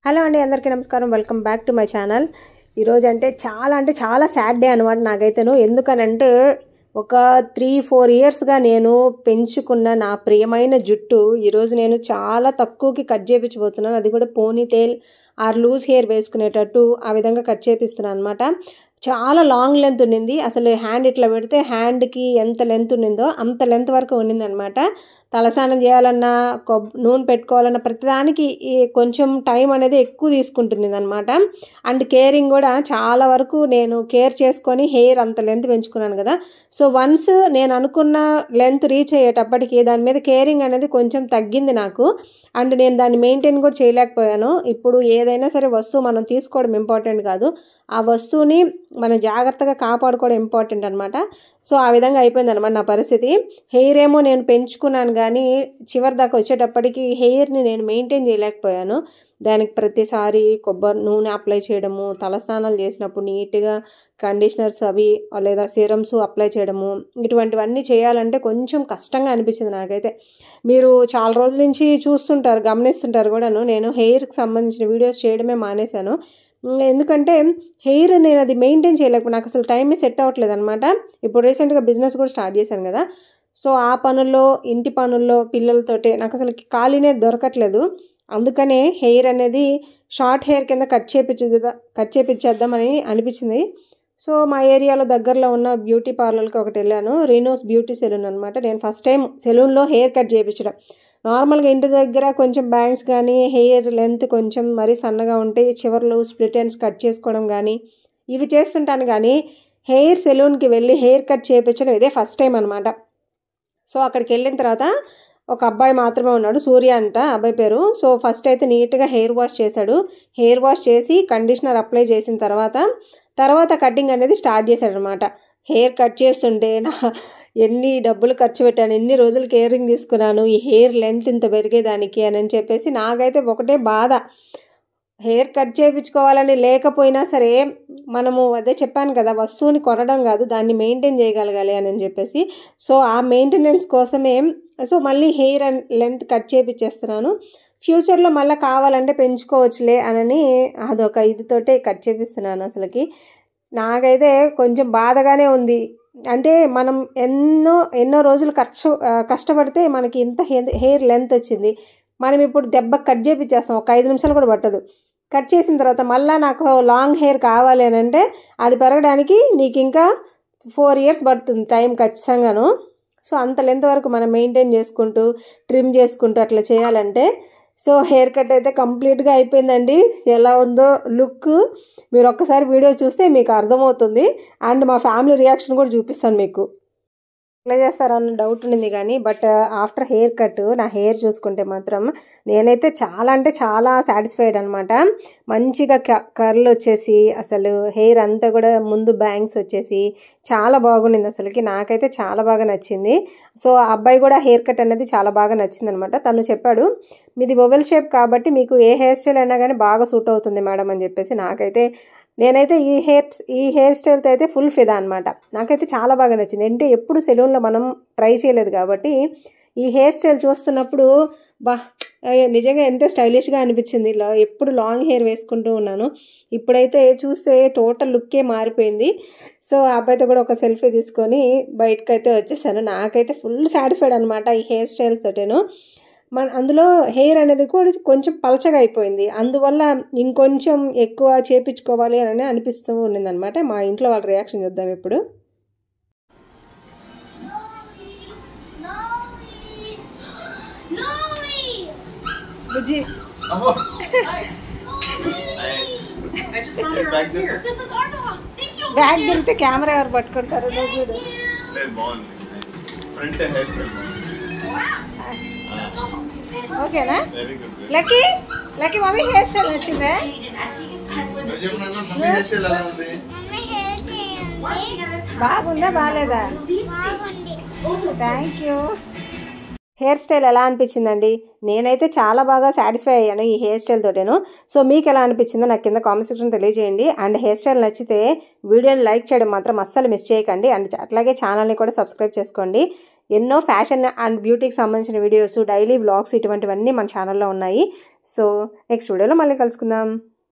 Hello అండి, అందరికీ నమస్కారం. Welcome back to my channel. ఈరోజు అంటే చాలా సాడ్ డే అనమాట నాకైతేను. ఎందుకనంటే ఒక 3-4 ఇయర్స్గా నేను పెంచుకున్న నా ప్రియమైన జుట్టు ఈరోజు నేను చాలా తక్కువకి కట్ చేయించబోతున్నాను. అది కూడా పోనీ టైల్ ఆర్ లూజ్ హెయిర్ వేసుకునేటట్టు ఆ విధంగా కట్ చేపిస్తున్నాను అనమాట. చాలా లాంగ్ లెంత్ ఉన్నింది. అసలు హ్యాండ్ ఇట్లా పెడితే హ్యాండ్కి ఎంత లెంత్ ఉన్నిందో అంత లెంత్ వరకు ఉన్నిందనమాట. తలస్నానం చేయాలన్నా నూనె పెట్టుకోవాలన్నా ప్రతిదానికి కొంచెం టైం అనేది ఎక్కువ తీసుకుంటుంది అనమాట. అండ్ కేరింగ్ కూడా చాలా వరకు నేను కేర్ చేసుకొని హెయిర్ అంత లెంత్ పెంచుకున్నాను కదా. సో వన్స్ నేను అనుకున్న లెంత్ రీచ్ అయ్యేటప్పటికి దాని మీద కేరింగ్ అనేది కొంచెం తగ్గింది నాకు. అండ్ నేను దాన్ని మెయింటైన్ కూడా చేయలేకపోయాను. ఇప్పుడు ఏదైనా సరే వస్తువు మనం తీసుకోవడం ఇంపార్టెంట్ కాదు, ఆ వస్తువుని మనం జాగ్రత్తగా కాపాడుకోవడం ఇంపార్టెంట్ అనమాట. సో ఆ విధంగా అయిపోయింది అనమాట నా పరిస్థితి. హెయిర్ ఏమో నేను పెంచుకున్నాను కానీ చివరి దాకా వచ్చేటప్పటికి హెయిర్ని నేను మెయింటైన్ చేయలేకపోయాను. దానికి ప్రతిసారి కొబ్బరి నూనె అప్లై చేయడము, తలస్నానాలు చేసినప్పుడు నీట్గా కండిషనర్స్ అవి లేదా సిరమ్స్ అప్లై చేయడము, ఇటువంటివన్నీ చేయాలంటే కొంచెం కష్టంగా అనిపించింది నాకైతే. మీరు చాలా రోజుల నుంచి చూస్తుంటారు, గమనిస్తుంటారు కూడాను. నేను హెయిర్కి సంబంధించిన వీడియోస్ చేయడమే మానేశాను. ఎందుకంటే హెయిర్ నేను అది మెయింటైన్ చేయలేకపోతే నాకు అసలు టైమే సెట్ అవ్వట్లేదు అనమాట. ఇప్పుడు రీసెంట్గా బిజినెస్ కూడా స్టార్ట్ చేశాను కదా. సో ఆ పనుల్లో, ఇంటి పనుల్లో, పిల్లలతోటి నాకు అసలు ఖాళీనే దొరకట్లేదు. అందుకనే హెయిర్ అనేది షార్ట్ హెయిర్ కింద కట్ చేపించేద్దామని అనిపించింది. సో మా ఏరియాలో దగ్గరలో ఉన్న బ్యూటీ పార్లర్కి ఒకటి వెళ్ళాను. రీనోస్ బ్యూటీ సెలూన్ అనమాట. నేను ఫస్ట్ టైం సెలూన్లో హెయిర్ కట్ చేయించడం. నార్మల్గా ఇంటి దగ్గర కొంచెం బ్యాంగ్స్ కానీ హెయిర్ లెంత్ కొంచెం మరీ సన్నగా ఉంటే చివర్లు స్ప్లిట్ ఎండ్స్ కట్ చేసుకోవడం కానీ ఇవి చేస్తుంటాను, కానీ హెయిర్ సెలూన్కి వెళ్ళి హెయిర్ కట్ చేయించడం ఇదే ఫస్ట్ టైం అనమాట. సో అక్కడికి వెళ్ళిన తర్వాత ఒక అబ్బాయి మాత్రమే ఉన్నాడు, సూర్య అంట అబ్బాయి పేరు. సో ఫస్ట్ అయితే నీట్గా హెయిర్ వాష్ చేశాడు. హెయిర్ వాష్ చేసి కండిషనర్ అప్లై చేసిన తర్వాత కటింగ్ అనేది స్టార్ట్ చేశాడు అనమాట. హెయిర్ కట్ చేస్తుంటే ఎన్ని డబ్బులు ఖర్చు పెట్టాను, ఎన్ని రోజులు కేరింగ్ తీసుకున్నాను ఈ హెయిర్ లెంత్ ఇంత పెరిగేదానికి అని చెప్పేసి నాకైతే ఒకటే బాధ. హెయిర్ కట్ చేయించుకోవాలని లేకపోయినా సరే మనము అదే చెప్పాను కదా, వస్తువుని కొనడం కాదు దాన్ని మెయింటైన్ చేయగలగాలి అని చెప్పేసి. సో ఆ మెయింటెనెన్స్ కోసమే సో మళ్ళీ హెయిర్ లెంత్ కట్ చేయించేస్తున్నాను. ఫ్యూచర్లో మళ్ళీ కావాలంటే పెంచుకోవచ్చులే అని అదొక ఇదితోటే కట్ చేపిస్తున్నాను. అసలుకి నాకైతే కొంచెం బాధగానే ఉంది. అంటే మనం ఎన్నో రోజులు కష్టపడితే మనకి ఇంత హెయిర్ లెంత్ వచ్చింది. మనం ఇప్పుడు దెబ్బ కట్ చేపించేస్తాం, ఒక 5 నిమిషాలు కూడా పట్టదు. కట్ చేసిన తర్వాత మళ్ళీ నాకు లాంగ్ హెయిర్ కావాలి అని అంటే అది పెరగడానికి నీకు ఇంకా 4 ఇయర్స్ పడుతుంది టైం ఖచ్చితంగాను. సో అంత లెంత్ వరకు మనం మెయింటైన్ చేసుకుంటూ ట్రిమ్ చేసుకుంటూ అట్లా చేయాలంటే సో హెయిర్ కట్ అయితే కంప్లీట్గా అయిపోయిందండి. ఎలా ఉందో లుక్ మీరు ఒక్కసారి వీడియో చూస్తే మీకు అర్థమవుతుంది. అండ్ మా ఫ్యామిలీ రియాక్షన్ కూడా చూపిస్తాను మీకు. ఎట్లా చేస్తారో అన్న డౌట్ ఉంది కానీ బట్ ఆఫ్టర్ హెయిర్ కట్ నా హెయిర్ చూసుకుంటే మాత్రం నేనైతే చాలా సాటిస్ఫైడ్ అనమాట. మంచిగా కర్ల్ వచ్చేసి అసలు హెయిర్ అంతా కూడా ముందు బ్యాంగ్స్ వచ్చేసి చాలా బాగుండింది. అసలుకి నాకైతే చాలా బాగా నచ్చింది. సో ఆ అబ్బాయి కూడా హెయిర్ కట్ అనేది చాలా బాగా నచ్చింది అనమాట. తను చెప్పాడు, మీది ఓవెల్ షేప్ కాబట్టి మీకు ఏ హెయిర్ స్టైల్ అయినా కానీ బాగా సూట్ అవుతుంది మేడం అని చెప్పేసి. నేనైతే ఈ హెయిర్ స్టైల్తో అయితే ఫుల్ ఫిదా అనమాట. నాకైతే చాలా బాగా నచ్చింది. అంటే ఎప్పుడు సెలూన్లో మనం ట్రై చేయలేదు కాబట్టి ఈ హెయిర్ స్టైల్ చూస్తున్నప్పుడు నిజంగా ఎంత స్టైలిష్గా అనిపించింది. ఎప్పుడు లాంగ్ హెయిర్ వేసుకుంటూ ఉన్నాను, ఇప్పుడైతే చూస్తే టోటల్ లుక్కే మారిపోయింది. సో ఆ అబ్బాయితో కూడా ఒక సెల్ఫీ తీసుకొని బయటకైతే వచ్చేసాను. నాకైతే ఫుల్ సాటిస్ఫైడ్ అనమాట ఈ హెయిర్ స్టైల్ తోటేను. అందులో హెయిర్ అనేది కూడా కొంచెం పలచగా అయిపోయింది. అందువల్ల ఇంకొంచెం ఎక్కువ చేపించుకోవాలి అని అనిపిస్తూ ఉండింది అనమాట. మా ఇంట్లో వాళ్ళ రియాక్షన్ చూద్దాం ఇప్పుడు. బుజ్జి బ్యాగ్ దొరికితే కెమెరా ఎవరు పట్టుకుంటారు? చూడు ఓకేనా? లక్కీ మమ్మీ హెయిర్ స్టైల్ నచ్చిందా? బాగుందా బాగాలేదా? Thank you. హెయిర్ స్టైల్ ఎలా అనిపించిందండి? నేనైతే చాలా బాగా సాటిస్ఫై అయ్యాను ఈ హెయిర్ స్టైల్ తోటేను. సో మీకు ఎలా అనిపించిందో నాకు కింద కామెంట్ సెక్షన్ తెలియజేయండి. అండ్ హెయిర్ స్టైల్ నచ్చితే వీడియోని లైక్ చేయడం మాత్రం అస్సలు మిస్ చేయకండి. అండ్ అట్లాగే ఛానల్ని కూడా సబ్స్క్రైబ్ చేసుకోండి. ఎన్నో ఫ్యాషన్ అండ్ బ్యూటీకి సంబంధించిన వీడియోస్, డైలీ వ్లాగ్స్ ఇటువంటివన్నీ మన ఛానల్లో ఉన్నాయి. సో నెక్స్ట్ వీడియోలో మళ్ళీ కలుసుకుందాం.